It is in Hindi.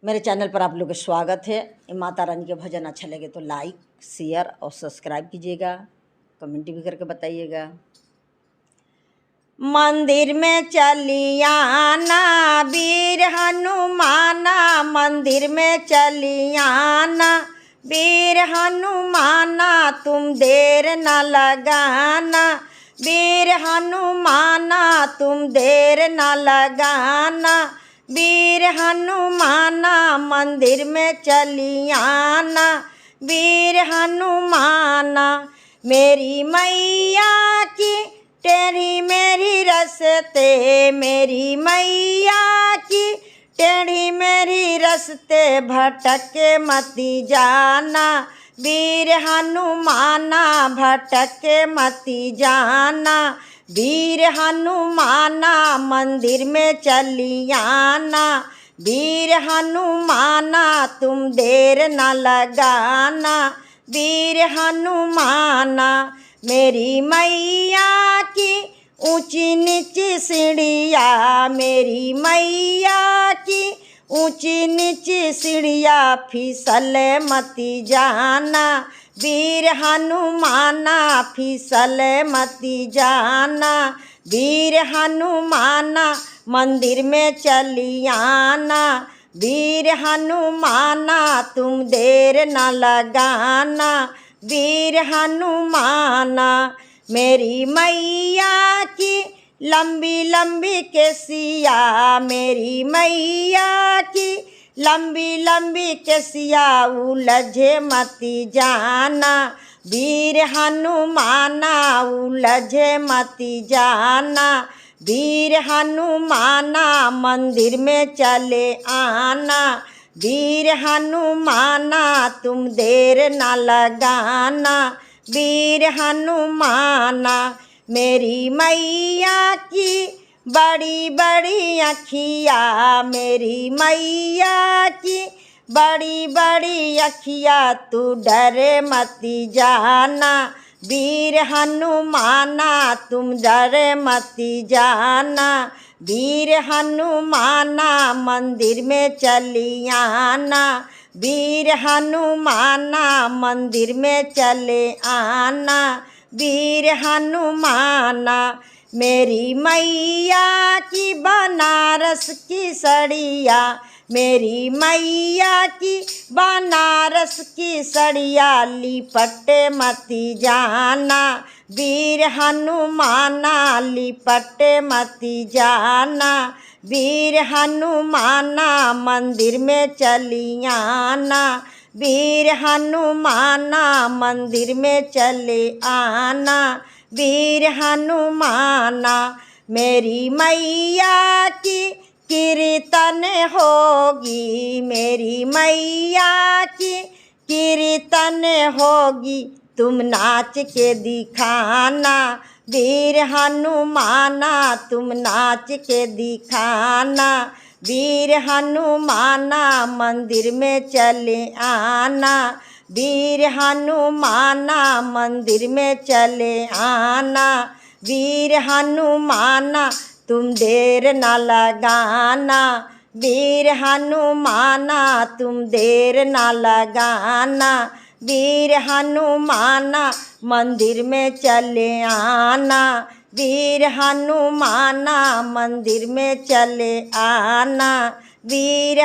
मेरे चैनल पर आप लोग का स्वागत है। माता रानी के भजन अच्छा लगे तो लाइक शेयर और सब्सक्राइब कीजिएगा, कमेंट भी करके बताइएगा। मंदिर में चलियाना वीर हनुमाना, मंदिर में चलियाना वीर हनुमाना, तुम देर न लगाना वीर हनुमाना, तुम देर न लगाना वीर हनुमाना, मंदिर में चलियाना वीर हनुमाना। मेरी मैया की टेढ़ी मेरी रस्ते, मेरी मैया की टेढ़ी मेरी रस्ते, भटक मती जाना वीर हनुमाना, भटक मती जाना वीर हनुमाना, मंदिर में चलियाना वीर हनुमाना, तुम देर न लगाना वीर हनुमाना। मेरी मैया की ऊंची नीची सीढ़िया, मेरी मैया की ऊंची नीची सीढ़िया, फिसल मती जाना वीर हनुमाना, फिसल मती जाना वीर हनुमाना, मंदिर में चलियाना वीर हनुमाना, तुम देर न लगाना वीर हनुमाना। मेरी मैया की लंबी लंबी केसिया, मेरी मैया की लंबी लंबी केसिया, उलझे मती जाना वीर हनुमाना, उलझे मती जाना वीर हनुमाना, मंदिर में चले आना वीर हनुमाना, तुम देर न लगाना वीर हनुमाना। मेरी मैया की बड़ी बड़ी अखिया, मेरी मैया की बड़ी बड़ी अखिया, तू डरे मती जाना वीर हनुमाना, तुम डरे मती जाना वीर हनुमाना, मंदिर में चलियाना वीर हनुमाना, मंदिर में चले आना वीर हनुमाना। मेरी मैया की बनारस की सड़िया, मेरी मैया की बनारस की सड़िया, लिपटे मती जाना वीर हनुमाना, लिपटे मती जाना वीर हनुमाना, मंदिर में चलियाना वीर हनुमाना, मंदिर में चले आना वीर हनुमाना। मेरी मैया की कीर्तन होगी, मेरी मैया की कीर्तन होगी, तुम नाच के दिखाना वीर हनुमाना, तुम नाच के दिखाना वीर हनुमाना, मंदिर में चले आना वीर हनुमाना, मंदिर में चले आना वीर हनुमाना, तुम देर न लगाना वीर हनुमाना, तुम देर न लगाना वीर हनुमाना, मंदिर में चले आना वीर हनुमाना, मंदिर में चले आना वीर